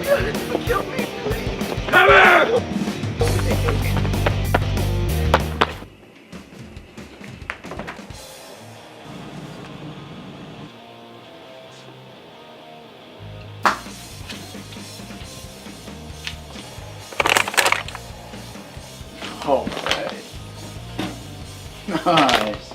God, don't kill me, please. Come here! All right. Nice.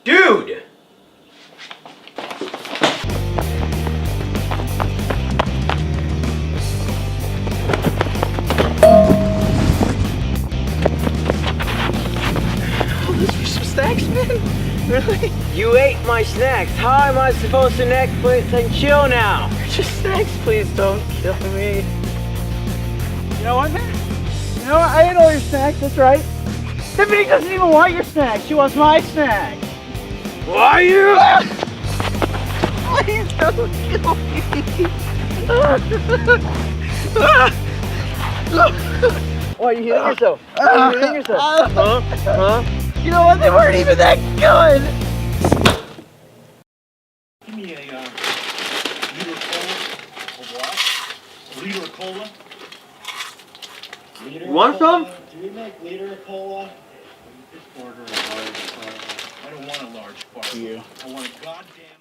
Dude! Oh, those were some snacks, man? Really? You ate my snacks. How am I supposed to Netflix and chill now? They're just snacks. Please don't kill me. You know what, man? You know what? I ate all your snacks. That's right. Tiffany doesn't even want your snacks. She wants my snacks. Why you? Please don't kill me. Why are you hitting yourself? Why are you hitting yourself? Huh? Huh? You know what? They weren't even that good. Give me a liter of cola. Of what? A liter of cola. Liter You want of cola. some? Do we make liter of cola? Just order a large. I don't want a large bar. You. I want a goddamn.